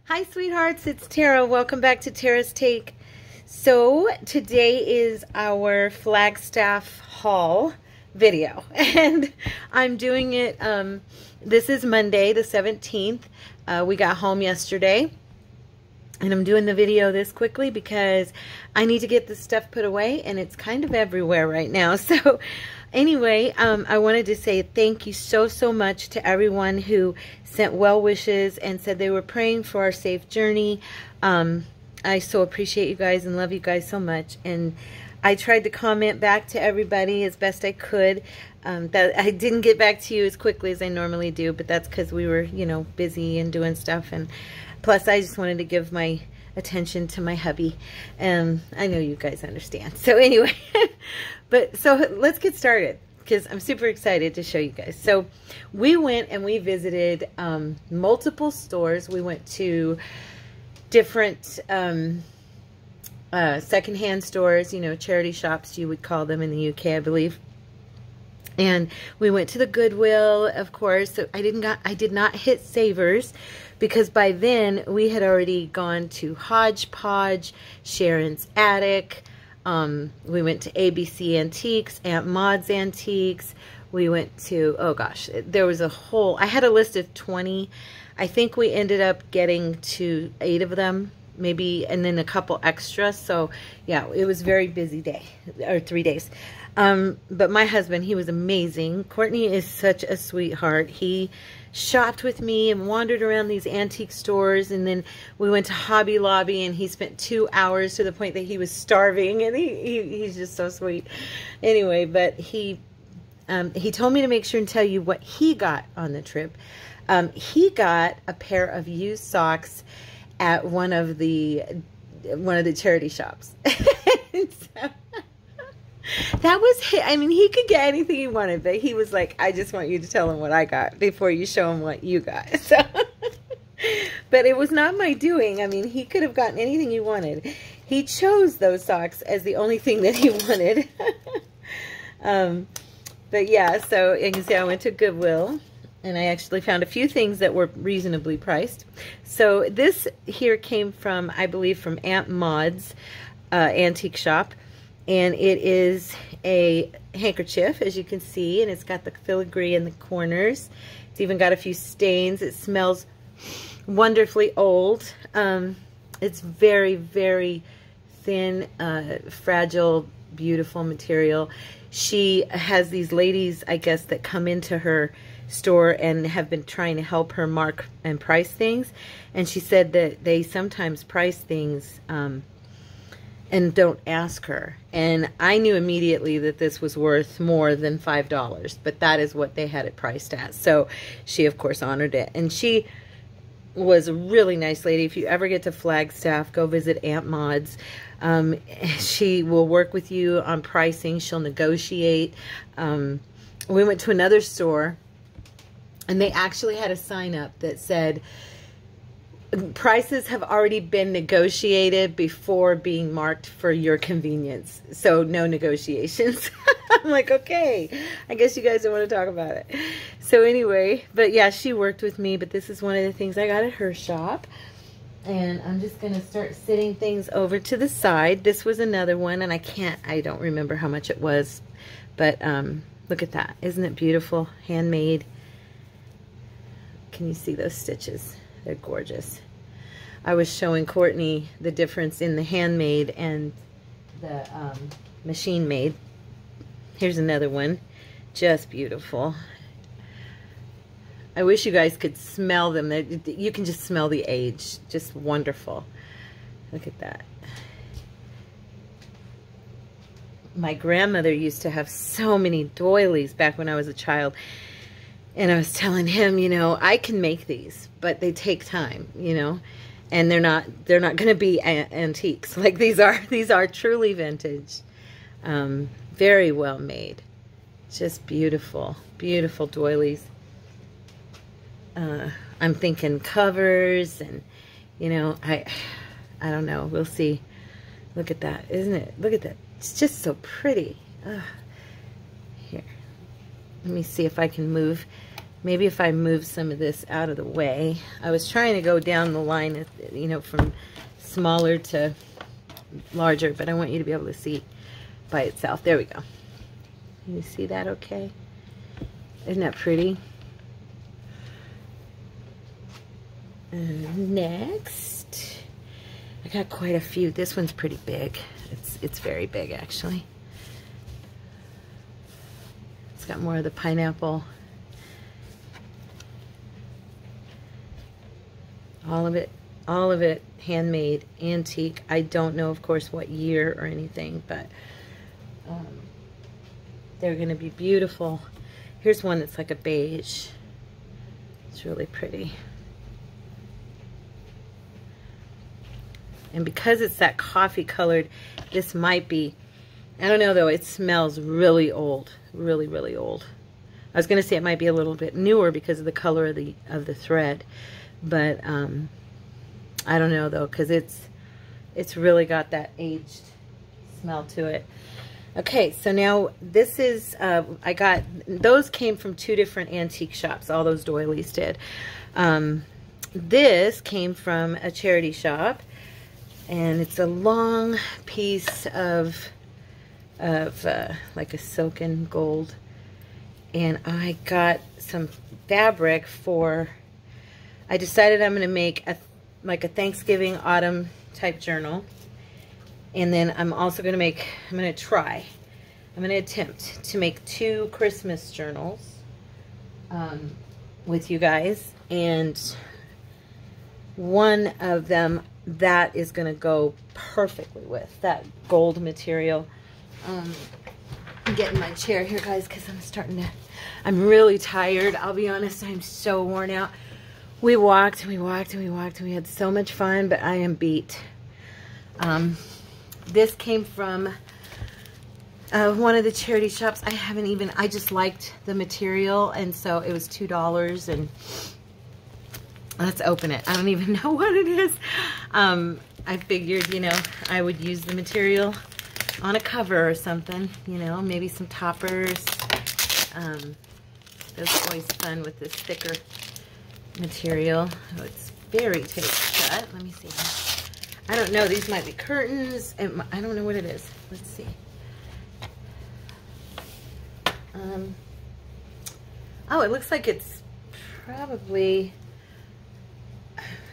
Hi sweethearts, it's Tara. Welcome back to Tara's Take. So today is our Flagstaff haul video and I'm doing it, this is Monday the 17th. We got home yesterday and I'm doing the video this quickly because I need to get this stuff put away and it's kind of everywhere right now. So anyway, I wanted to say thank you so much to everyone who sent well wishes and said they were praying for our safe journey. I so appreciate you guys and love you guys so much. And I tried to comment back to everybody as best I could. That I didn't get back to you as quickly as I normally do, but that's because we were, you know, busy and doing stuff. And plus, I just wanted to give my attention to my hubby. And I know you guys understand. So anyway, so let's get started because I'm super excited to show you guys. So we went and we visited multiple stores. We went to different secondhand stores, you know, charity shops, you would call them in the UK, I believe. And we went to the Goodwill, of course. So I did not hit Savers because by then we had already gone to Hodgepodge, Sharon's Attic. We went to ABC Antiques, Aunt Maud's Antiques. We went to, oh gosh, there was a whole, I had a list of 20. I think we ended up getting to 8 of them, maybe, and then a couple extra. So yeah, it was a very busy day, or 3 days. But my husband, he was amazing. Courtney is such a sweetheart. He shopped with me and wandered around these antique stores, and then we went to Hobby Lobby and he spent 2 hours to the point that he was starving, and he's just so sweet. Anyway, but he told me to make sure and tell you what he got on the trip. He got a pair of used socks at one of the charity shops. So, that was, I mean, he could get anything he wanted, but he was like, I just want you to tell him what I got before you show him what you got. So, but it was not my doing. I mean, he could have gotten anything he wanted. He chose those socks as the only thing that he wanted. But yeah, so you can see I went to Goodwill and I actually found a few things that were reasonably priced. So this here came from, I believe, from Aunt Maud's antique shop. And it is a handkerchief, as you can see, and it's got the filigree in the corners. It's even got a few stains. It smells wonderfully old. It's very, very thin, fragile, beautiful material. She has these ladies, I guess, that come into her store and have been trying to help her mark and price things. And she said that they sometimes price things and don't ask her. And I knew immediately that this was worth more than $5, but that is what they had it priced at. So she, of course, honored it. And she was a really nice lady. If you ever get to Flagstaff, go visit Aunt Maud's. She will work with you on pricing. She'll negotiate. We went to another store, and they actually had a sign up that said, prices have already been negotiated before being marked for your convenience. So no negotiations. I'm like, okay, I guess you guys don't want to talk about it. So anyway, but yeah, she worked with me, but this is one of the things I got at her shop. And I'm just going to start sitting things over to the side. This was another one, and I don't remember how much it was, but look at that. Isn't it beautiful? Handmade. Can you see those stitches? They're gorgeous. I was showing Courtney the difference in the handmade and the machine made. Here's another one. Just beautiful. I wish you guys could smell them. You can just smell the age. Just wonderful. Look at that. My grandmother used to have so many doilies back when I was a child. And I was telling him, you know, I can make these, but they take time, you know, and they're not going to be antiques. Like these are truly vintage, very well made, just beautiful, beautiful doilies. I'm thinking covers and, you know, I don't know. We'll see. Look at that. Isn't it? Look at that. It's just so pretty. Here. Let me see if I can move Maybe if I move some of this out of the way. I was trying to go down the line, you know, from smaller to larger, but I want you to be able to see by itself. There we go. Can you see that okay? Isn't that pretty? And next, I got quite a few. This one's pretty big. It's very big, actually. It's got more of the pineapple. All of it handmade, antique. I don't know, of course, what year or anything, but they're going to be beautiful. Here's one that's like a beige. It's really pretty. And because it's that coffee colored, this might be, I don't know though, it smells really old. Really, really old. I was going to say it might be a little bit newer because of the color of the thread. But I don't know though, because it's really got that aged smell to it. Okay, so now this is I got those came from 2 different antique shops. All those doilies did. This came from a charity shop, and it's a long piece of like a silken gold. And I got some fabric for. I decided I'm going to make like a Thanksgiving autumn type journal. And then I'm also going to I'm going to attempt to make 2 Christmas journals with you guys. And one of them, that is going to go perfectly with that gold material. I'm getting my chair here, guys, because I'm really tired. I'll be honest, I'm so worn out. We walked and we walked and we walked and we had so much fun, but I am beat. This came from one of the charity shops. I just liked the material, and so it was $2, and let's open it. I don't even know what it is. I figured, you know, I would use the material on a cover or something, you know, maybe some toppers. It's always fun with this thicker material. Oh, it's very tight shut. Let me see. I don't know. These might be curtains. I don't know what it is. Let's see. Oh, it looks like it's probably,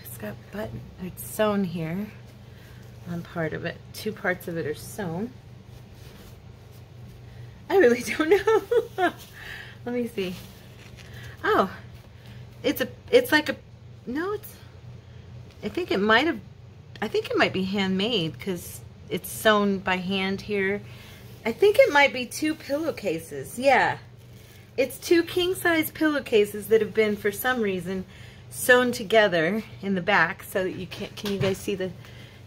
it's got button, it's sewn here on part of it. 2 parts of it are sewn. I really don't know. Let me see. Oh, it's like a, no, I think it might be handmade because it's sewn by hand here. I think it might be 2 pillowcases. Yeah. It's 2 king-size pillowcases that have been, for some reason, sewn together in the back so that you can't, can you guys see the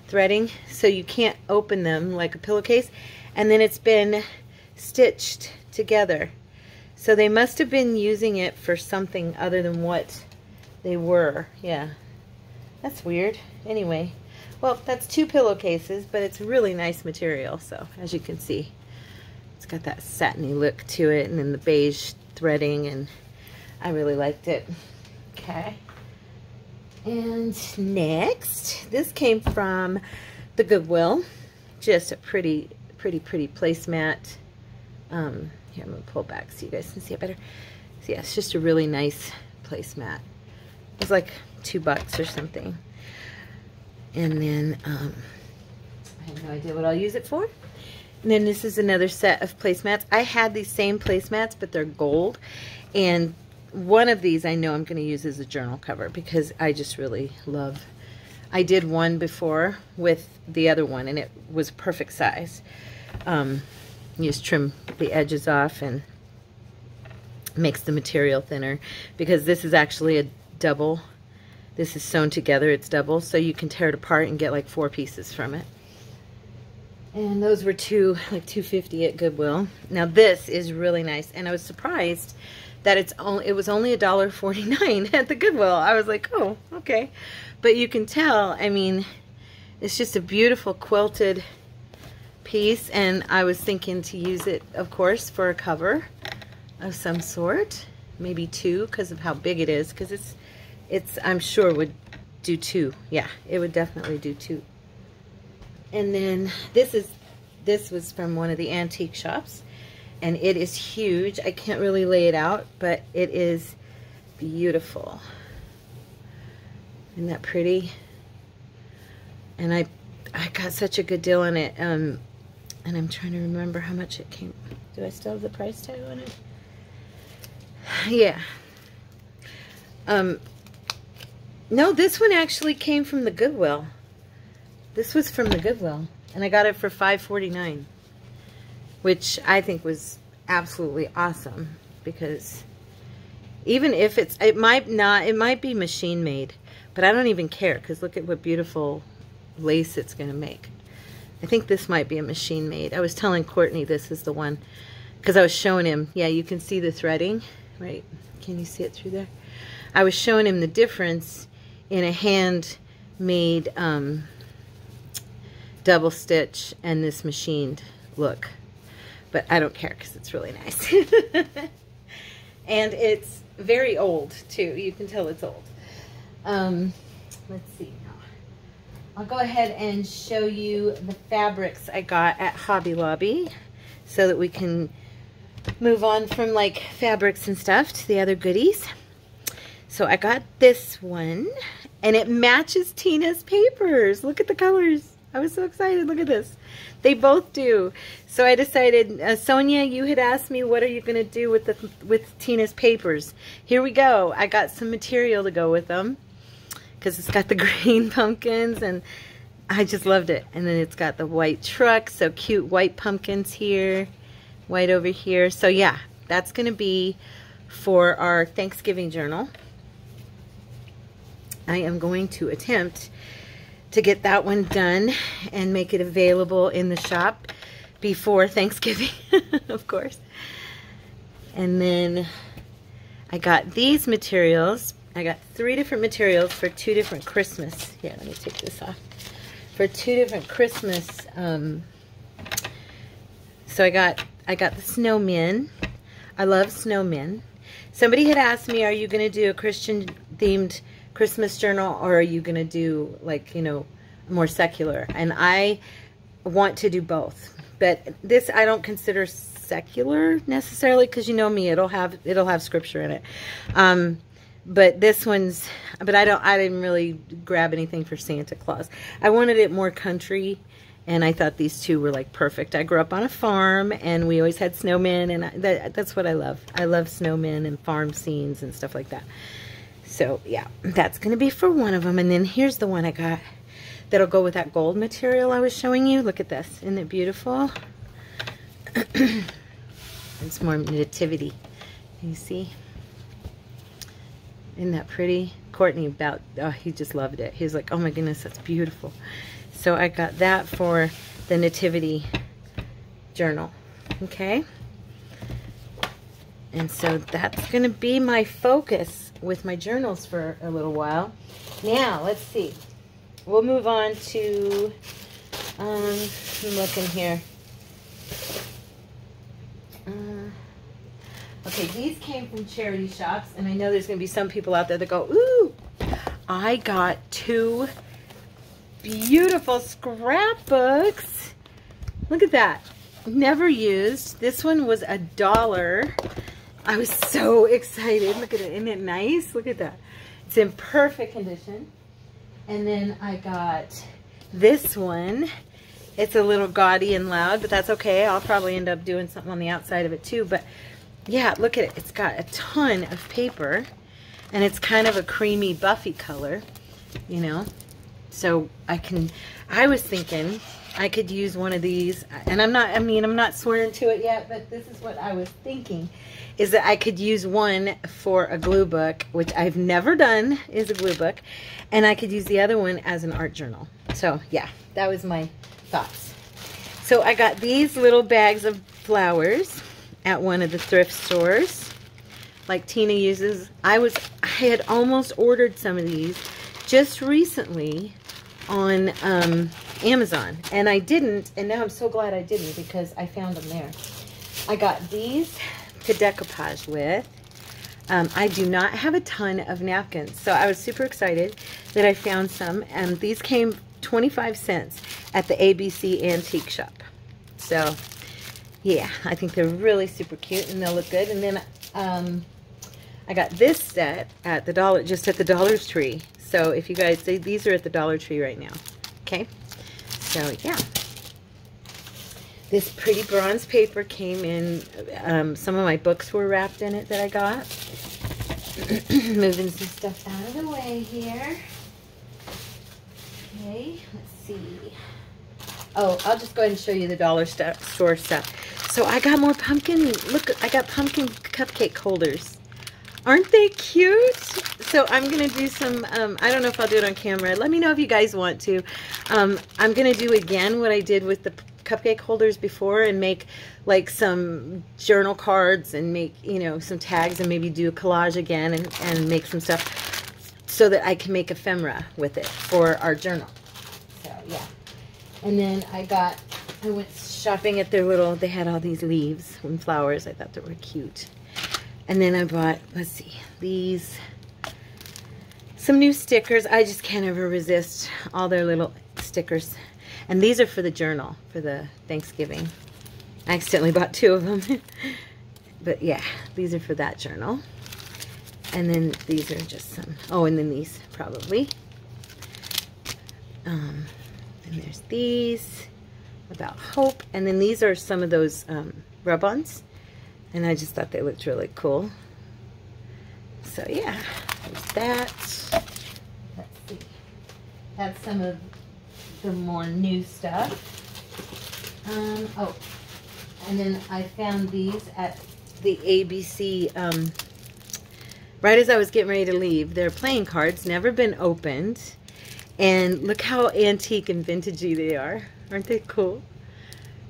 threading? So you can't open them like a pillowcase. And then it's been stitched together. So they must have been using it for something other than what they were. Yeah. That's weird. Anyway. Well, that's 2 pillowcases, but it's really nice material. So, as you can see, it's got that satiny look to it, and then the beige threading, and I really liked it. Okay. And next, this came from the Goodwill. Just a pretty placemat. Here, I'm going to pull back so you guys can see it better. So, yeah, it's just a really nice placemat. It was like $2 or something. And then, I have no idea what I'll use it for. And then this is another set of placemats. I had these same placemats, but they're gold. And one of these I know I'm going to use as a journal cover because I just really love. I did one before with the other one, and it was perfect size. You just trim the edges off and makes the material thinner, because this is actually a double. This is sewn together, it's double, so you can tear it apart and get like 4 pieces from it. And those were like $2.50 at Goodwill. Now this is really nice, and I was surprised that it was only $1.49 at the Goodwill. I was like, oh, okay. But you can tell, I mean, it's just a beautiful quilted piece, and I was thinking to use it, of course, for a cover of some sort. maybe 2 because of how big it is, because it's I'm sure would do 2. Yeah, it would definitely do 2. And then this was from one of the antique shops, and it is huge. I can't really lay it out, but it is beautiful. Isn't that pretty? And I got such a good deal on it. And I'm trying to remember how much it came. Do I still have the price tag on it? Yeah. No, this one actually came from the Goodwill. This was from the Goodwill, and I got it for $5.49, which I think was absolutely awesome, because even if it might be machine made, but I don't even care, because look at what beautiful lace it's going to make. I think this might be a machine made. I was telling Courtney this is the one, because I was showing him, yeah, you can see the threading, right? Can you see it through there? I was showing him the difference in a handmade double stitch and this machined look. But I don't care, because it's really nice. And it's very old, too. You can tell it's old. Let's see. I'll go ahead and show you the fabrics I got at Hobby Lobby, so that we can move on from like fabrics and stuff to the other goodies. So I got this one, and it matches Tina's papers. Look at the colors. I was so excited. Look at this. They both do. So I decided, Sonia, you had asked me, what are you going to do with Tina's papers? Here we go. I got some material to go with them, because it's got the green pumpkins, and I just loved it. And then it's got the white truck, so cute white pumpkins here, white over here. So yeah, that's going to be for our Thanksgiving journal. I am going to attempt to get that one done and make it available in the shop before Thanksgiving, of course. And then I got these materials. I got 3 different materials for 2 different Christmas. Here, let me take this off. For 2 different Christmas. So I got the snowmen. I love snowmen. Somebody had asked me, are you going to do a Christian themed Christmas journal, or are you going to do, like, you know, more secular? And I want to do both. But this I don't consider secular necessarily, because you know me, it'll have scripture in it. But this one's, but I didn't really grab anything for Santa Claus. I wanted it more country, and I thought these 2 were like perfect. I grew up on a farm, and we always had snowmen, and that's what I love. I love snowmen and farm scenes and stuff like that. So yeah, that's going to be for one of them. And then here's the one I got that'll go with that gold material I was showing you. Look at this. Isn't it beautiful? It's more nativity. Can you see? Isn't that pretty? Courtney he just loved it. He was like, oh my goodness, that's beautiful. So I got that for the nativity journal. Okay? And so that's going to be my focus with my journals for a little while. Now, let's see. We'll move on to, I'm looking here. Okay, these came from charity shops, and I know there's going to be some people out there that go, ooh, I got 2 beautiful scrapbooks. Look at that. Never used. This one was $1. I was so excited. Look at it. Isn't it nice? Look at that. It's in perfect condition. And then I got this one. It's a little gaudy and loud, but that's okay. I'll probably end up doing something on the outside of it too. But yeah, look at it. It's got a ton of paper, and it's kind of a creamy buffy color, you know. So I was thinking I could use one of these, and I'm not swearing to it yet, but this is what I was thinking, is that I could use one for a glue book, which I've never done, is a glue book, and I could use the other one as an art journal. So yeah, that was my thoughts. So I got these little bags of flowers at one of the thrift stores, like Tina uses. I had almost ordered some of these just recently on Amazon, and I didn't, and now I'm so glad I didn't, because I found them there. I got these to decoupage with. I do not have a ton of napkins, so I was super excited that I found some. And these came 25 cents at the ABC Antique Shop. So, yeah, I think they're really super cute and they'll look good. And then I got this set at the just at the Dollar Tree. So if you guys, these are at the Dollar Tree right now. Okay, so yeah. This pretty bronze paper came in. Some of my books were wrapped in it that I got. Moving some stuff out of the way here. Okay, let's see. Oh, I'll just go ahead and show you the dollar store stuff. So I got more pumpkin. Look, I got pumpkin cupcake holders. Aren't they cute? So I'm going to do some, I don't know if I'll do it on camera. Let me know if you guys want to. I'm going to do again what I did with the cupcake holders before and make like some journal cards and make, you know, some tags and maybe do a collage again and make some stuff so that I can make ephemera with it for our journal. So yeah. And then I went shopping at their they had all these leaves and flowers. I thought they were cute. And then I bought, let's see, some new stickers. I just can't ever resist all their little stickers. And these are for the journal, for the Thanksgiving. I accidentally bought 2 of them. But yeah, these are for that journal. And then these are just some, oh, and then these probably. And there's these about hope. And then these are some of those rub-ons. And I just thought they looked really cool. So yeah, there's that. Let's see. Have some of the more new stuff. Oh, and then I found these at the ABC, right as I was getting ready to leave. They're playing cards, never been opened. And look how antique and vintagey they are. Aren't they cool?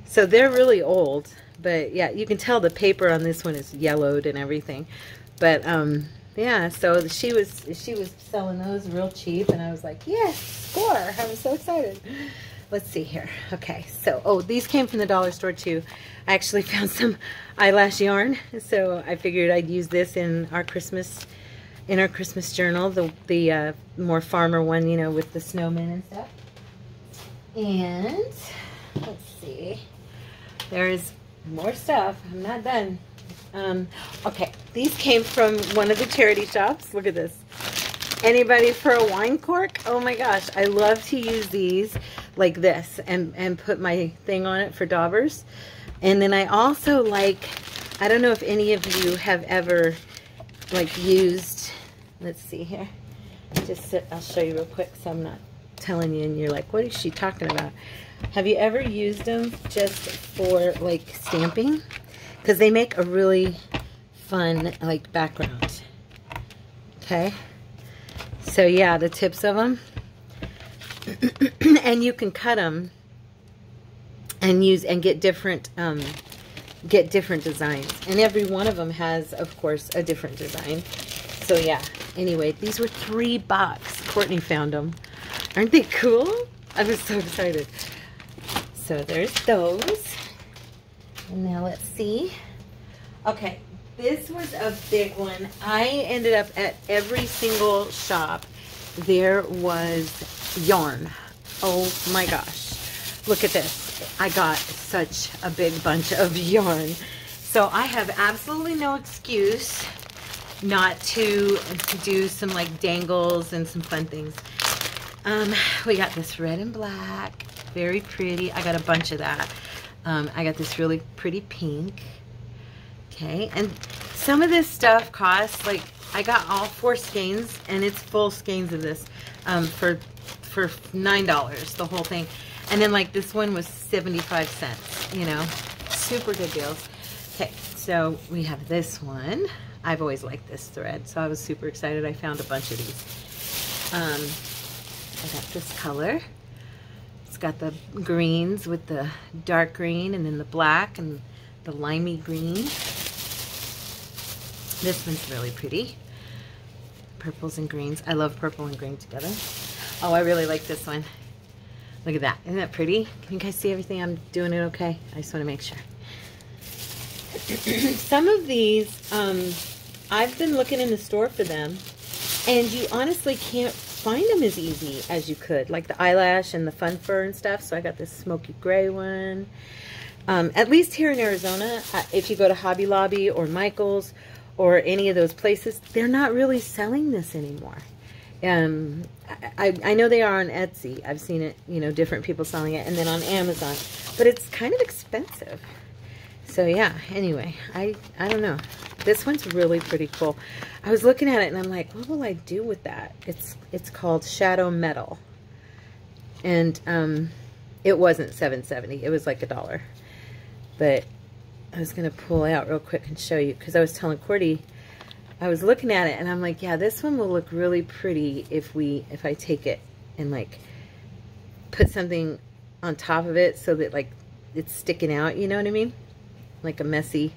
So they're really old. But yeah, you can tell the paper on this one is yellowed and everything. But yeah, so she was selling those real cheap, and I was like, yes, score! I was so excited. Let's see here. Okay, so oh, these came from the dollar store too. I actually found some eyelash yarn, so I figured I'd use this in our Christmas journal, the more farmer one, you know, with the snowmen and stuff. And let's see, there's more stuff. I'm not done. Okay, these came from one of the charity shops. Look at this. Anybody for a wine cork? Oh my gosh, I love to use these like this and put my thing on it for daubers. And then I also like, I don't know if any of you have ever like used, let's see here. I'll show you real quick so I'm not telling you and you're like, what is she talking about? Have you ever used them just for like stamping? Because they make a really fun like background. Okay. So yeah, the tips of them. And you can cut them and get different designs. And every one of them has, of course, a different design. So yeah. Anyway, these were $3. Courtney found them. Aren't they cool? I was so excited. So there's those. And now let's see. Okay, this was a big one. I ended up at every single shop. There was yarn. Oh my gosh. Look at this. I got such a big bunch of yarn. So I have absolutely no excuse not to do some like dangles and some fun things. We got this red and black. Very pretty. I got a bunch of that. I got this really pretty pink. Okay, and some of this stuff costs, like, I got all 4 skeins, and it's full skeins of this for $9, the whole thing. And then, like, this one was 75 cents, you know. Super good deals. Okay, so we have this one. I've always liked this thread, so I was super excited. I found a bunch of these. I got this color. It's got the greens with the dark green and then the black and the limey green. This one's really pretty. Purples and greens. I love purple and green together. Oh, I really like this one. Look at that. Isn't that pretty? Can you guys see everything? I'm doing it okay? I just want to make sure. Some of these I've been looking in the store for them, and you honestly can't find them as easy as you could, like the eyelash and the fun fur and stuff. So I got this smoky gray one. At least here in Arizona, if you go to Hobby Lobby or Michael's or any of those places, they're not really selling this anymore. I know they are on Etsy. I've seen it, you know, different people selling it, and then on Amazon, but it's kind of expensive. So yeah, anyway, I don't know. This one's really pretty cool. I was looking at it and I'm like, what will I do with that? It's called Shadow Metal. And it wasn't $7.70. It was like $1. But I was going to pull it out real quick and show you, because I was telling Cordy, I was looking at it and I'm like, yeah, this one will look really pretty if I take it and like put something on top of it so that like it's sticking out, you know what I mean? Like a messy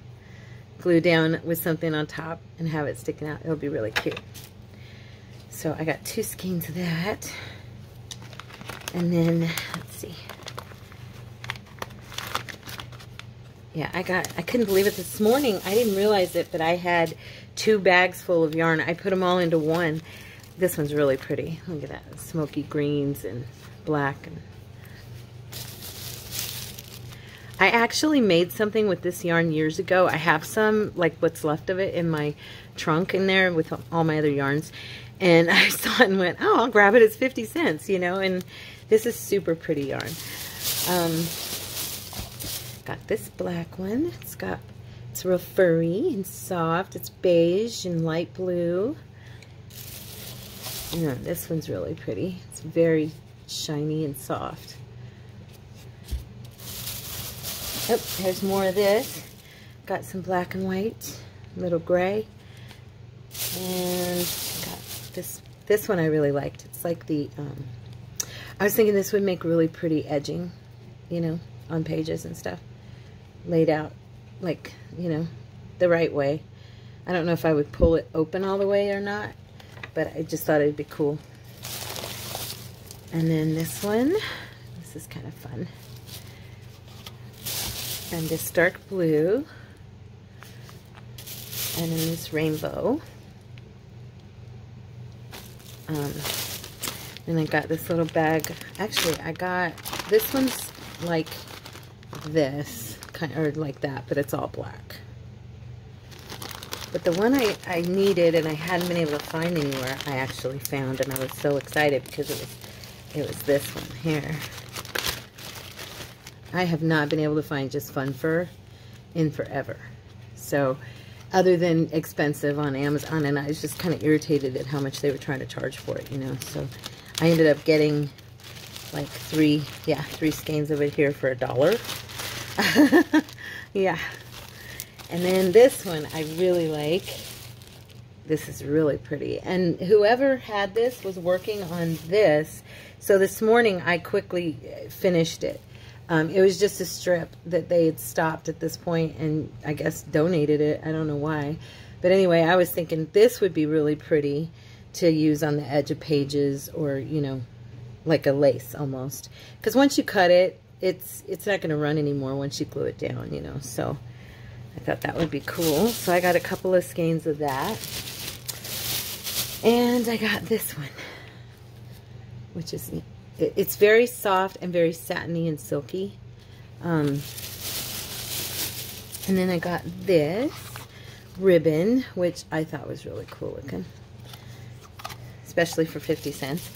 glue down with something on top and have it sticking out. It'll be really cute. So I got 2 skeins of that. And then, let's see. Yeah, I couldn't believe it this morning. I didn't realize it, but I had 2 bags full of yarn. I put them all into one. This one's really pretty. Look at that. Smoky greens and black. And I actually made something with this yarn years ago. I have some, like what's left of it, in my trunk in there with all my other yarns. And I saw it and went, oh, I'll grab it. It's 50 cents, you know. And this is super pretty yarn. Got this black one. It's real furry and soft. It's beige and light blue. Yeah, this one's really pretty. It's very shiny and soft. Oh, there's more of this. Got some black and white, little gray. And got this one I really liked. It's like the, I was thinking this would make really pretty edging, you know, on pages and stuff. Laid out, like, you know, the right way. I don't know if I would pull it open all the way or not, but I just thought it'd be cool. And then this one, this is kind of fun. And this dark blue, and then this rainbow. And I got this little bag. Actually, I got, this one's like this, kind or like that, but it's all black. But the one I needed and I hadn't been able to find anywhere, I actually found, and I was so excited because it was this one here. I have not been able to find just fun fur in forever. So, other than expensive on Amazon, and I was just kind of irritated at how much they were trying to charge for it, you know. So, I ended up getting like 3 skeins of it here for $1. Yeah. And then this one I really like. This is really pretty. And whoever had this was working on this. So this morning I quickly finished it. It was just a strip that they had stopped at this point and I guess donated it. I don't know why. But anyway, I was thinking this would be really pretty to use on the edge of pages, or, you know, like a lace almost. Because once you cut it, it's not going to run anymore once you glue it down, you know. So I thought that would be cool. So I got a couple of skeins of that. And I got this one, which is neat. It's very soft and very satiny and silky. And then I got this ribbon, which I thought was really cool looking, especially for 50 cents.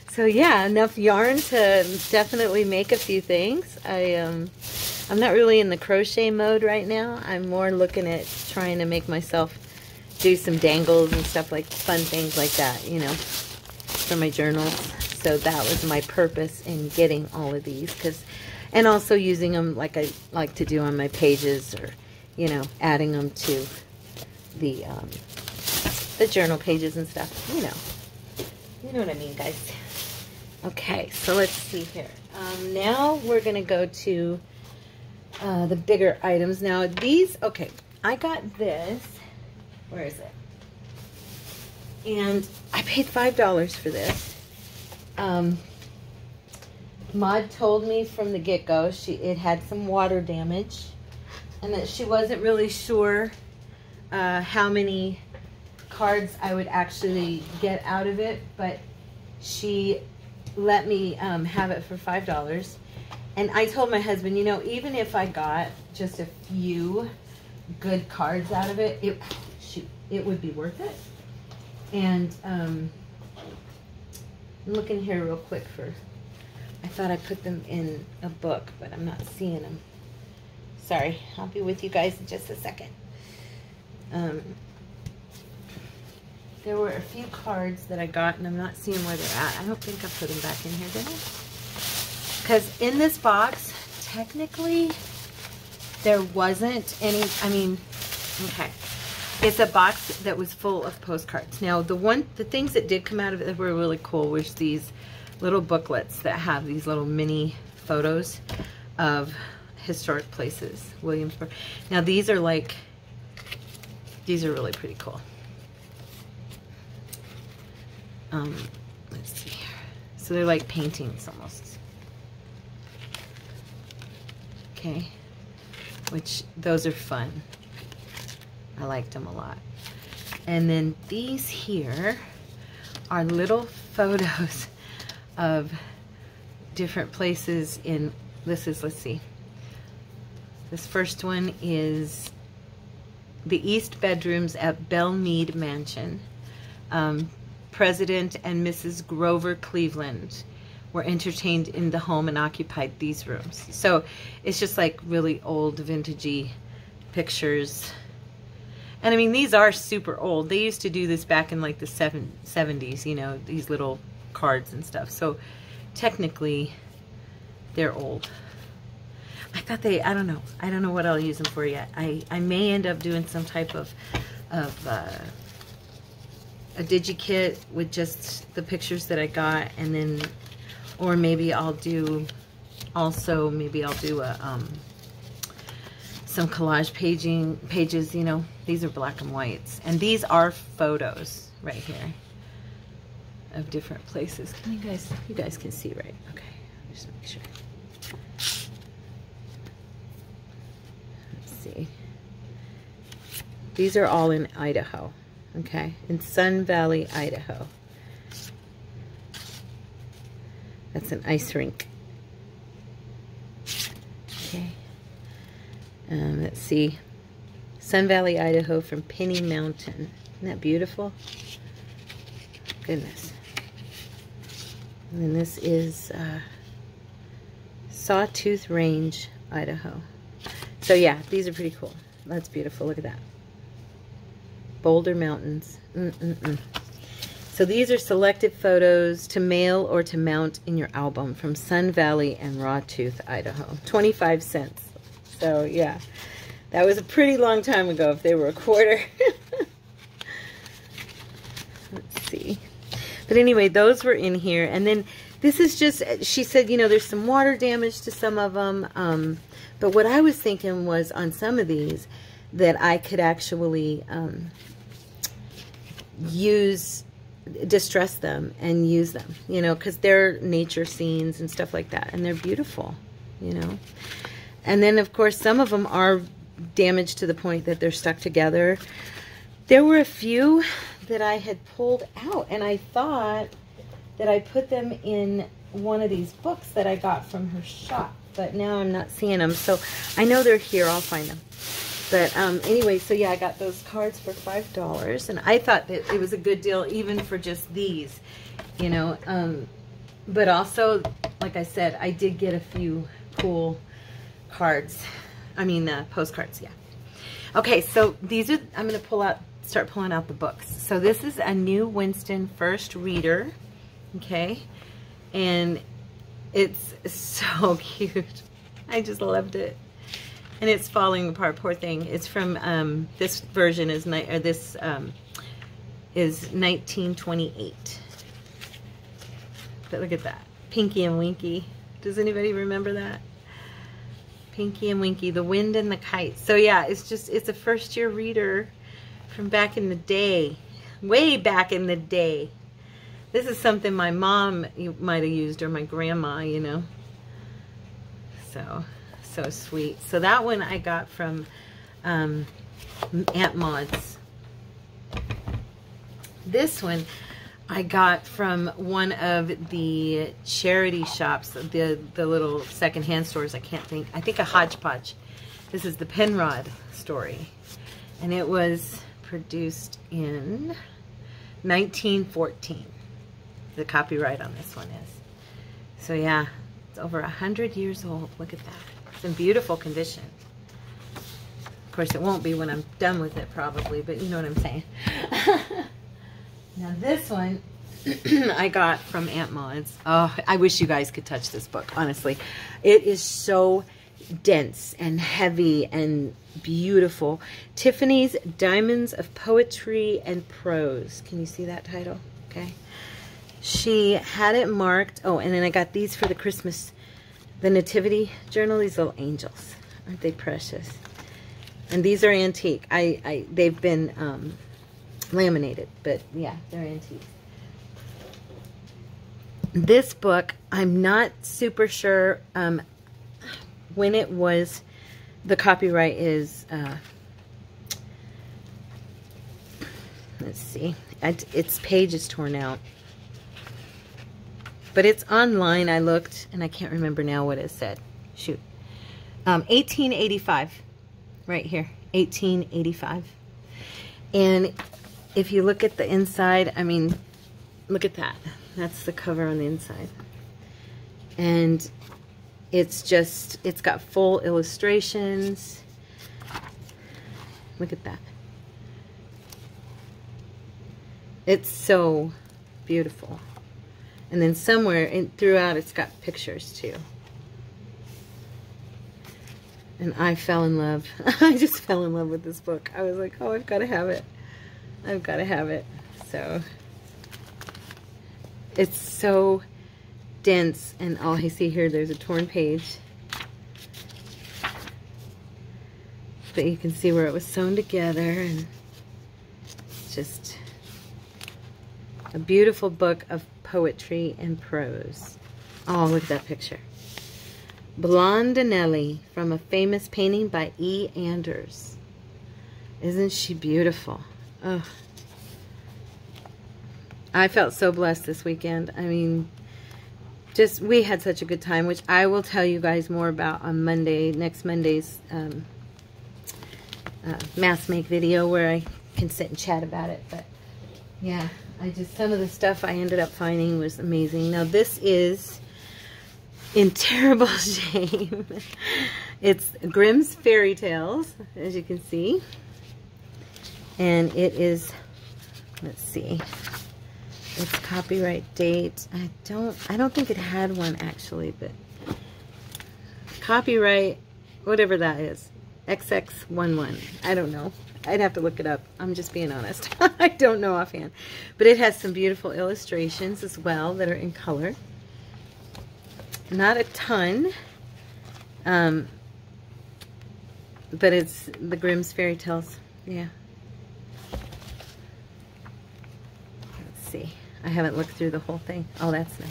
So yeah, enough yarn to definitely make a few things. I'm not really in the crochet mode right now. I'm more looking at trying to make myself do some dangles and stuff, like fun things like that, you know, for my journals. So that was my purpose in getting all of these, and also using them like I like to do on my pages, or, you know, adding them to the journal pages and stuff, you know what I mean, guys. Okay, so let's see here. Now we're gonna go to the bigger items. Now these, okay, I got this. Where is it? And I paid $5 for this. Maud told me from the get-go it had some water damage, and that she wasn't really sure how many cards I would actually get out of it, but she let me have it for $5. And I told my husband, you know, even if I got just a few good cards out of it, it would be worth it. And I'm looking here real quick for, I thought I put them in a book, but I'm not seeing them. Sorry, I'll be with you guys in just a second. There were a few cards that I got, and I'm not seeing where they're at. I don't think I put them back in here, did I? Because in this box, technically, there wasn't any, I mean, okay. It's a box that was full of postcards. Now, the things that did come out of it that were really cool was these little booklets that have these little mini photos of historic places, Williamsburg. Now, these are really pretty cool. Let's see here. So they're like paintings almost. Okay. Which, those are fun. I liked them a lot. And then these here are little photos of different places in, let's see. This first one is the East Bedrooms at Belmead Mansion. President and Mrs. Grover Cleveland were entertained in the home and occupied these rooms. So it's just like really old vintagey pictures. And I mean, these are super old. They used to do this back in like the 70s, you know, these little cards and stuff. So technically they're old. I thought I don't know what I'll use them for yet. I may end up doing some type of a digi-kit with just the pictures that I got, and then, or maybe I'll do also, maybe I'll do some collage pages, you know. These are black and whites, and these are photos right here of different places. Can you guys can see, right? Okay, just make sure. Let's see. These are all in Idaho. Okay, in Sun Valley, Idaho. That's an ice rink. Okay. Let's see. Sun Valley, Idaho from Penny Mountain. Isn't that beautiful? Goodness. And then this is Sawtooth Range, Idaho. So yeah, these are pretty cool. That's beautiful. Look at that. Boulder Mountains. So these are selected photos to mail or to mount in your album from Sun Valley and Rawtooth, Idaho. 25 cents. So yeah, that was a pretty long time ago if they were a quarter. Let's see. But anyway, those were in here. And then this is just, she said, you know, there's some water damage to some of them. But what I was thinking was on some of these that I could actually distress them and use them, you know, because they're nature scenes and stuff like that, and they're beautiful, you know. And then of course some of them are damaged to the point that they're stuck together. There were a few that I had pulled out, and I thought that I put them in one of these books that I got from her shop, but now I'm not seeing them. So I know they're here. I'll find them. But anyway, so yeah, I got those cards for $5, and I thought that it was a good deal even for just these, you know. But also, like I said, I did get a few cool cards. I mean, postcards, yeah. Okay, so these are, I'm going to start pulling out the books. So this is a new Winston First Reader, okay? And it's so cute. I just loved it. And it's falling apart, poor thing. It's from, this version is, is 1928. But look at that. Pinky and Winky. Does anybody remember that? Pinky and Winky, The Wind and the Kite. So yeah, it's a first year reader from back in the day. Way back in the day. This is something my mom might have used, or my grandma, you know. So sweet. So that one I got from Aunt Maud's. This one I got from one of the charity shops, the little secondhand stores. I think a Hodgepodge. This is the Penrod story. And it was produced in 1914. The copyright on this one is. So yeah, it's over 100 years old. Look at that. It's in beautiful condition. Of course, it won't be when I'm done with it probably, but you know what I'm saying. Now this one I got from Aunt Maud's. Oh, I wish you guys could touch this book, honestly. It is so dense and heavy and beautiful. Tiffany's Diamonds of Poetry and Prose. Can you see that title? Okay. She had it marked. Oh, and then I got these for the Christmas, the Nativity Journal. These little angels. Aren't they precious? And these are antique. They've been laminated, but yeah, they're antique. This book, I'm not super sure when it was. The copyright is, let's see, its page is torn out. But it's online. I looked, and I can't remember now what it said. Shoot. 1885. Right here. 1885. And if you look at the inside, I mean, look at that. That's the cover on the inside. And it's got full illustrations. Look at that. It's so beautiful. And then somewhere throughout it's got pictures too. And I fell in love. I just fell in love with this book. I was like, oh, I've got to have it. I've got to have it. So it's so dense, and oh, I see here there's a torn page, but you can see where it was sewn together, and it's just a beautiful book of poetry and prose. Oh, look at that picture. Blondinelli from a famous painting by E. Anders. Isn't she beautiful? Oh, I felt so blessed this weekend. I mean, we had such a good time, which I will tell you guys more about on Monday, next Monday's mask make video, where I can sit and chat about it. But yeah, some of the stuff I ended up finding was amazing. Now this is in terrible shape. It's Grimm's Fairy Tales, as you can see. And it is, let's see, its copyright date. I don't think it had one actually, but copyright, whatever that is, XX11. I don't know. I'd have to look it up. I'm just being honest. I don't know offhand. But it has some beautiful illustrations as well that are in color. Not a ton. But it's the Grimm's Fairy Tales. Yeah. Let's see. I haven't looked through the whole thing. Oh, that's nice.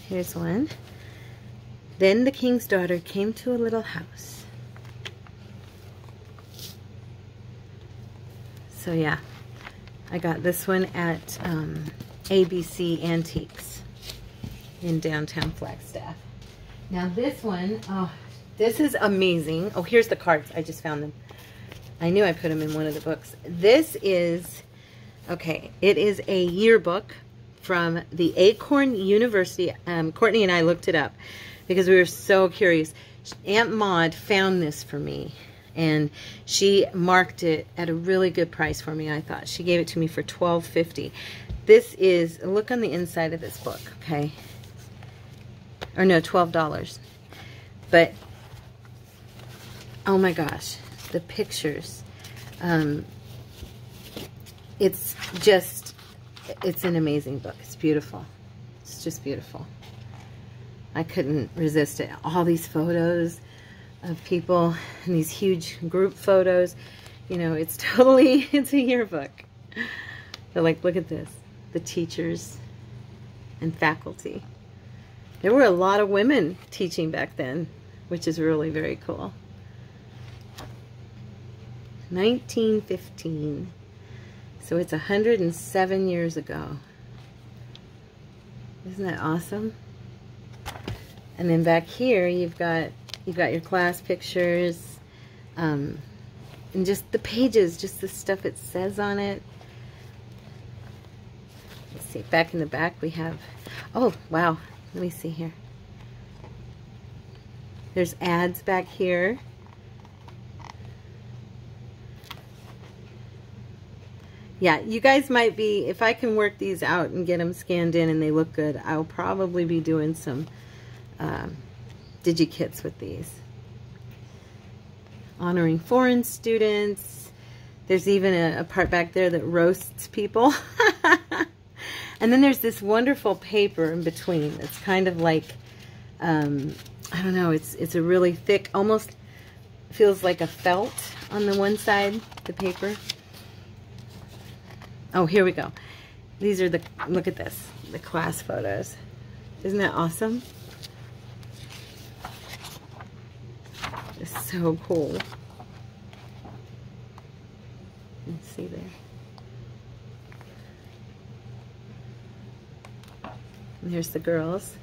Here's one. Then the king's daughter came to a little house. So yeah, I got this one at ABC Antiques in downtown Flagstaff. Now this one, oh, this is amazing. Oh, here's the cards. I just found them. I knew I put them in one of the books. This is, okay, it is a yearbook from the Acorn University. Courtney and I looked it up because we were so curious. Aunt Maud found this for me, and she marked it at a really good price for me, I thought. She gave it to me for $12.50. This is, look on the inside of this book, okay? Or no, $12. But, oh my gosh, the pictures. It's an amazing book. It's beautiful. It's just beautiful. I couldn't resist it. All these photos of people and these huge group photos. You know, it's a yearbook. But like, look at this. The teachers and faculty. There were a lot of women teaching back then, which is really very cool. 1915. So it's 107 years ago. Isn't that awesome? And then back here you've got your class pictures, and just the pages, just the stuff it says on it. Let's see, back in the back we have, oh wow, let me see here. There's ads back here. Yeah, you guys might be, if I can work these out and get them scanned in and they look good, I'll probably be doing some digi-kits with these. Honoring foreign students. There's even a part back there that roasts people. And then there's this wonderful paper in between. It's kind of like, I don't know, it's a really thick, almost feels like a felt on the one side, the paper. Oh, here we go. These are the, look at this, the class photos. Isn't that awesome? It's so cool. Let's see there. And here's the girls.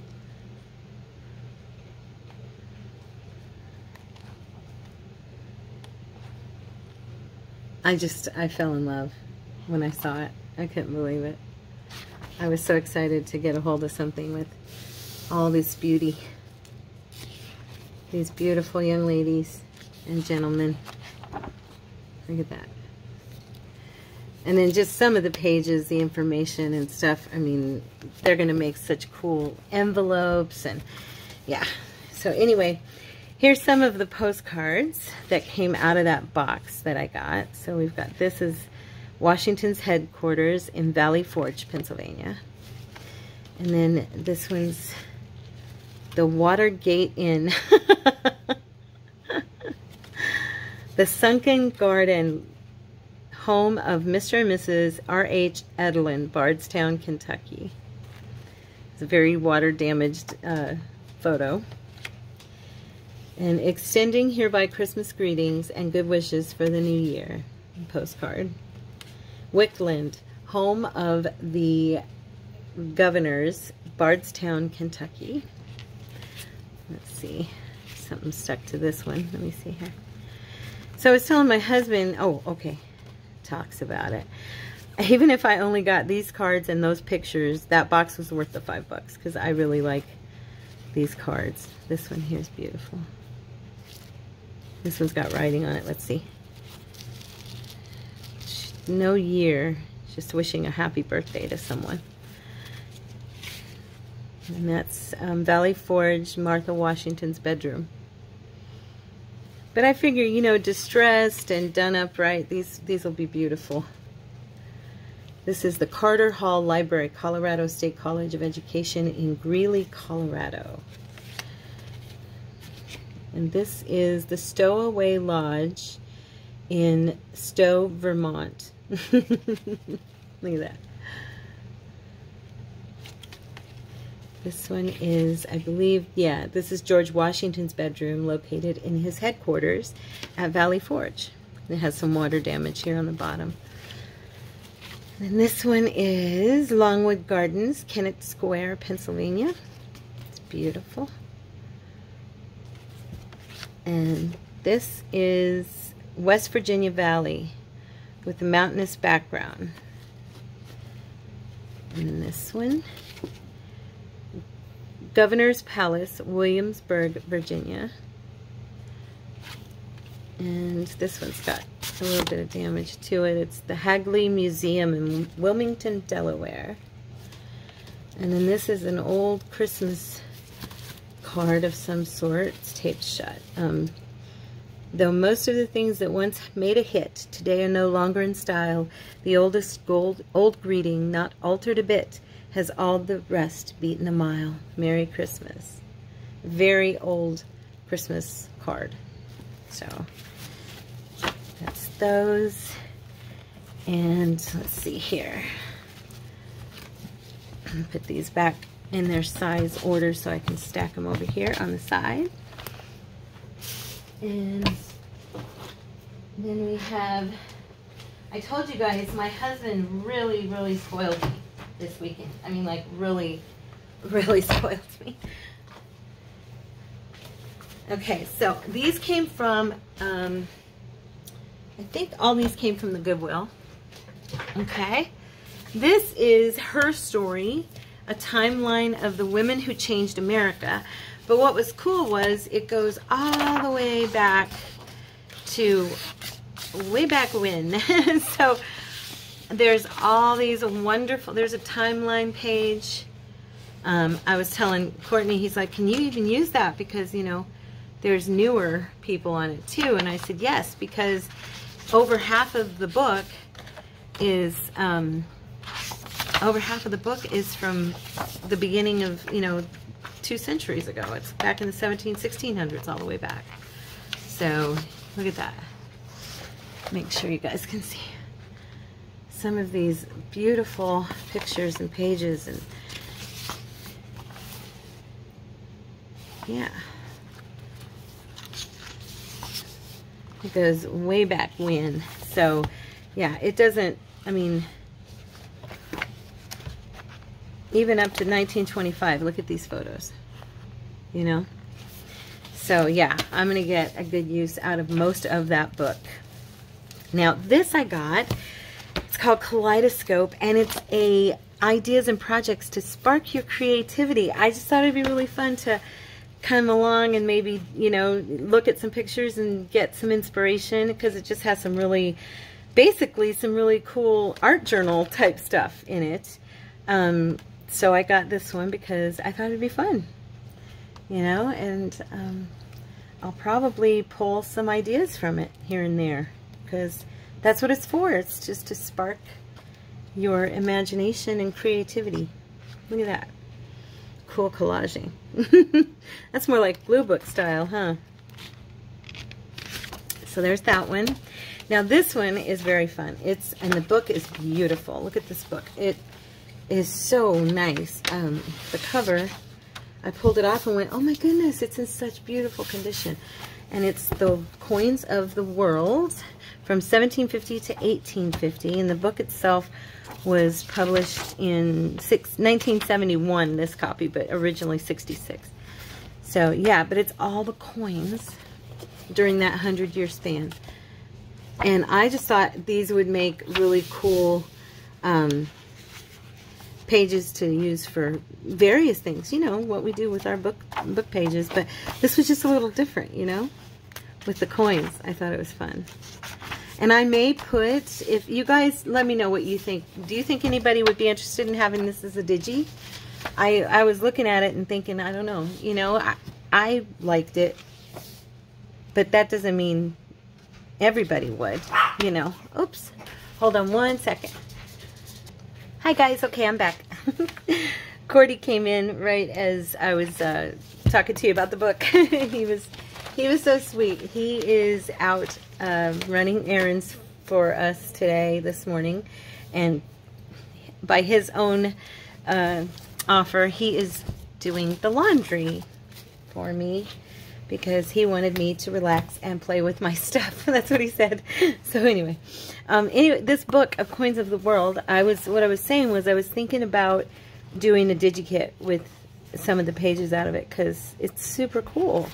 I fell in love when I saw it. I couldn't believe it. I was so excited to get a hold of something with all this beauty. These beautiful young ladies and gentlemen. Look at that. And then just some of the pages, the information and stuff. I mean, they're going to make such cool envelopes. And yeah. So anyway, here's some of the postcards that came out of that box that I got. So we've got, this is Washington's headquarters in Valley Forge, Pennsylvania. And then this one's the Watergate Inn. The Sunken Garden, home of Mr. and Mrs. R.H. Edelin, Bardstown, Kentucky. It's a very water-damaged photo. And extending hereby Christmas greetings and good wishes for the new year. Postcard. Wickland, home of the governors, Bardstown, Kentucky. Let's see. Something stuck to this one. Let me see here. So I was telling my husband, oh, okay. Talks about it. Even if I only got these cards and those pictures, that box was worth the $5 because I really like these cards. This one here is beautiful. This one's got writing on it. Let's see. No year. Just wishing a happy birthday to someone. And that's Valley Forge, Martha Washington's bedroom. But I figure, you know, distressed and done up right, these will be beautiful. This is the Carter Hall Library, Colorado State College of Education in Greeley, Colorado. And this is the Stowaway Lodge in Stowe, Vermont. Look at that. This one is, I believe, yeah, this is George Washington's bedroom located in his headquarters at Valley Forge. It has some water damage here on the bottom. And this one is Longwood Gardens, Kennett Square, Pennsylvania. It's beautiful. And this is West Virginia Valley with a mountainous background. And then this one, Governor's Palace, Williamsburg, Virginia. And this one's got a little bit of damage to it. It's the Hagley Museum in Wilmington, Delaware. And then this is an old Christmas card of some sort. It's taped shut. Though most of the things that once made a hit today are no longer in style, the old greeting, not altered a bit, has all the rest beaten a mile. Merry Christmas. Very old Christmas card. So that's those. And let's see here. Put these back in their size order so I can stack them over here on the side. And then we have, I told you guys, my husband really, really spoiled me this weekend. I mean, like, really, really spoiled me. Okay, so these came from, I think all these came from the Goodwill. Okay. This is her story, a timeline of the women who changed America. But what was cool was it goes all the way back to way back when. So there's all these wonderful, there's a timeline page. I was telling Courtney, he's like, can you even use that? Because, you know, there's newer people on it too. And I said, yes, because over half of the book is, from the beginning of, you know, 2 centuries ago. It's back in the 1600s all the way back. So look at that. Make sure you guys can see some of these beautiful pictures and pages, and yeah, it goes way back when. So yeah, it doesn't, I mean, even up to 1925. Look at these photos, you know. So yeah, I'm gonna get a good use out of most of that book. Now this I got, it's called Kaleidoscope, and it's a ideas and projects to spark your creativity. I just thought it'd be really fun to come along and maybe, you know, look at some pictures and get some inspiration, because it just has some really, basically some really cool art journal type stuff in it. So I got this one because I thought it'd be fun, you know, and I'll probably pull some ideas from it here and there, because that's what it's for. It's just to spark your imagination and creativity. Look at that. Cool collaging. That's more like blue book style, huh? So there's that one. Now this one is very fun. And the book is beautiful. Look at this book. It is so nice. The cover, I pulled it off and went, oh my goodness, it's in such beautiful condition. And it's the coins of the world from 1750 to 1850. And the book itself was published in 1971, this copy, but originally 66. So yeah, but it's all the coins during that 100-year span. And I just thought these would make really cool pages to use for various things, you know, what we do with our book pages. But this was just a little different, you know, with the coins. I thought it was fun. And I may put, if you guys let me know what you think. Do you think anybody would be interested in having this as a digi? I was looking at it and thinking, I don't know, you know, I liked it, but that doesn't mean everybody would, you know. Oops, hold on one second. Hi guys, okay, I'm back. Cordy came in right as I was talking to you about the book. He was so sweet. He is out running errands for us today, this morning, and by his own offer, he is doing the laundry for me because he wanted me to relax and play with my stuff. That's what he said. So anyway, this book of Coins of the World, what I was saying was I was thinking about doing a digikit with some of the pages out of it because it's super cool.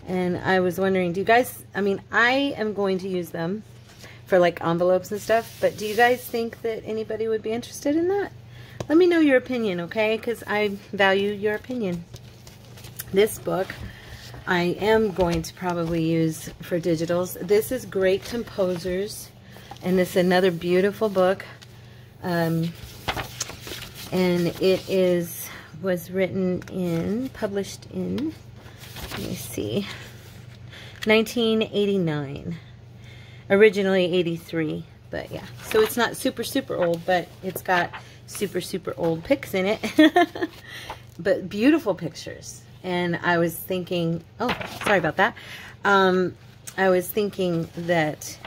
And I was wondering, do you guys, I mean, I am going to use them for like envelopes and stuff, but do you guys think that anybody would be interested in that? Let me know your opinion, okay? Because I value your opinion. This book I am going to probably use for digitals. This is Great Composers, and this is another beautiful book. And it was published in, let me see, 1989. Originally 83, but yeah. So it's not super, super old, but it's got super, super old pics in it. But beautiful pictures. And I was thinking, oh, sorry about that. I was thinking that,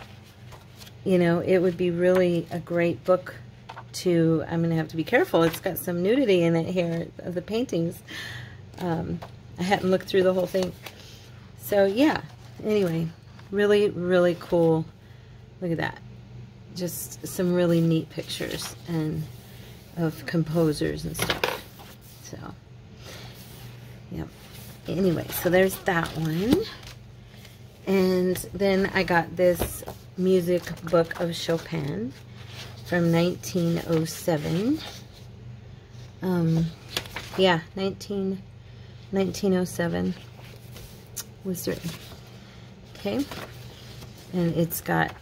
you know, it would be really a great book to, I'm going to have to be careful. It's got some nudity in it here of the paintings. I hadn't looked through the whole thing. So yeah, anyway, really, really cool Look at that. Just some really neat pictures and of composers and stuff. So, yep. Anyway, so there's that one. And then I got this music book of Chopin from 1907. Yeah, 1907 was written. Okay. And it's got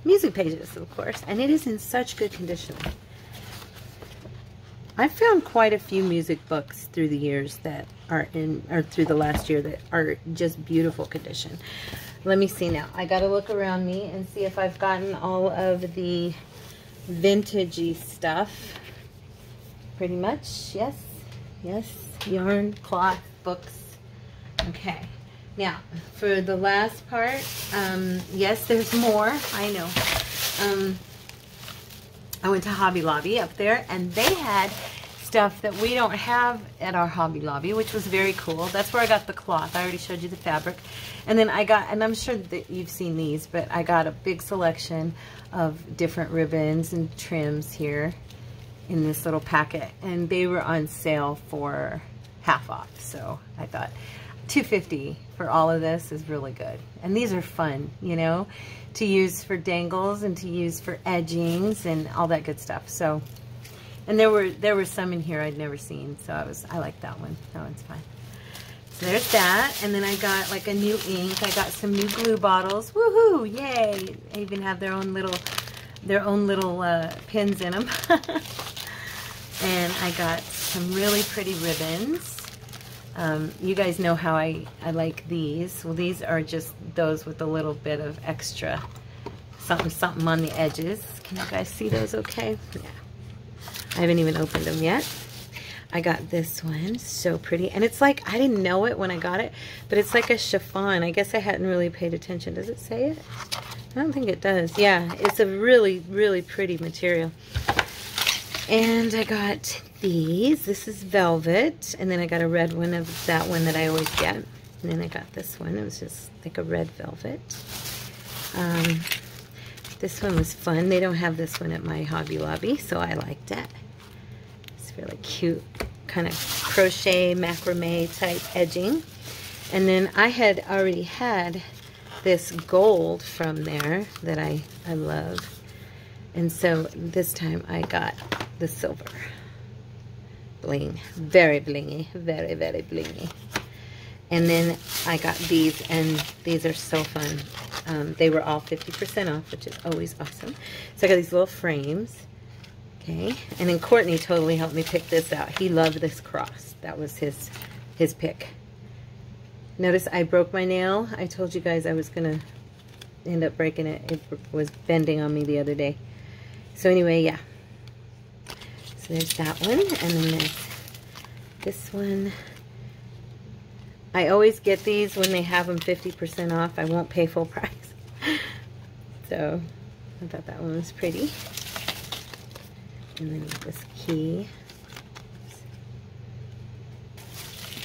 music pages, of course, and it is in such good condition. I've found quite a few music books through the years that are in, or through the last year, that are just beautiful condition. Let me see now. I got to look around me and see if I've gotten all of the vintagey stuff. Pretty much, yes. Yes, yarn, cloth, books. Okay. Now, for the last part, yes, there's more. I know. I went to Hobby Lobby up there, and they had stuff that we don't have at our Hobby Lobby, which was very cool. That's where I got the cloth. I already showed you the fabric. And then I got, and I'm sure that you've seen these, but I got a big selection of different ribbons and trims here in this little packet. And they were on sale for half off. So I thought $2.50 for all of this is really good. And these are fun, you know, to use for dangles and to use for edgings and all that good stuff. So, and there were some in here I'd never seen, so I like that one. That one's fine. So there's that, and then I got like a new ink. I got some new glue bottles. Woohoo! Yay! They even have their own little pins in them. And I got some really pretty ribbons. You guys know how I like these. Well, these are just those with a little bit of extra something on the edges. Can you guys see those okay? Yeah. I haven't even opened them yet. I got this one, so pretty. And it's like, I didn't know it when I got it, but it's like a chiffon. I guess I hadn't really paid attention. Does it say it? I don't think it does. Yeah, it's a really, really pretty material. And I got these. This is velvet. And then I got a red one of that one that I always get. And then I got this one. It was just like a red velvet. This one was fun. They don't have this one at my Hobby Lobby, so I liked it. It's really cute, kind of crochet macrame type edging. And then I had already had this gold from there that I love. And so this time I got the silver. Bling. Very blingy. Very, very blingy. And then I got these, and these are so fun. They were all 50% off, which is always awesome. So I got these little frames. Okay. And then Courtney totally helped me pick this out. He loved this cross. That was his pick. Notice I broke my nail. I told you guys I was going to end up breaking it. It was bending on me the other day. So anyway, yeah. So there's that one. And then there's this one. I always get these when they have them 50% off. I won't pay full price. So I thought that one was pretty. And then this key.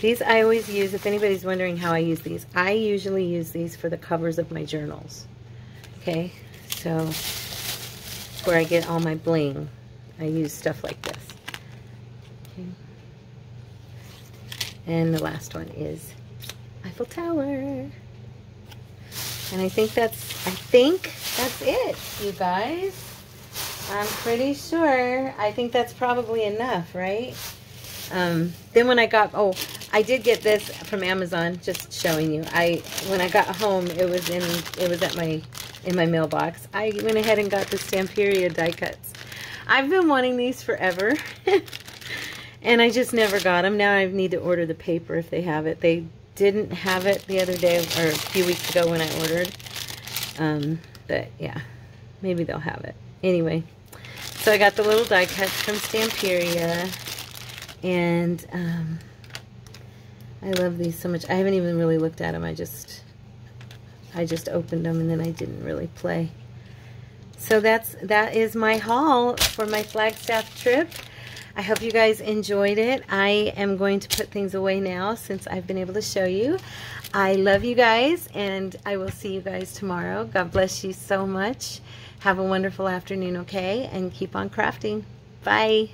These I always use, if anybody's wondering how I use these, I usually use these for the covers of my journals. Okay, so where I get all my bling, I use stuff like this. Okay. And the last one is Eiffel Tower. And I think that's it, you guys. I'm pretty sure. I think that's probably enough, right? Then when I got, I did get this from Amazon, just showing you. When I got home, it was in my mailbox. I went ahead and got the Stamperia die cuts. I've been wanting these forever. And I just never got them. Now I need to order the paper if they have it. They didn't have it the other day, or a few weeks ago when I ordered. But yeah, maybe they'll have it. Anyway, so I got the little die cuts from Stamperia. And I love these so much. I haven't even really looked at them. I just opened them and then I didn't really play. So that is my haul for my Flagstaff trip. I hope you guys enjoyed it. I am going to put things away now since I've been able to show you. I love you guys, and I will see you guys tomorrow. God bless you so much. Have a wonderful afternoon, okay? And keep on crafting. Bye.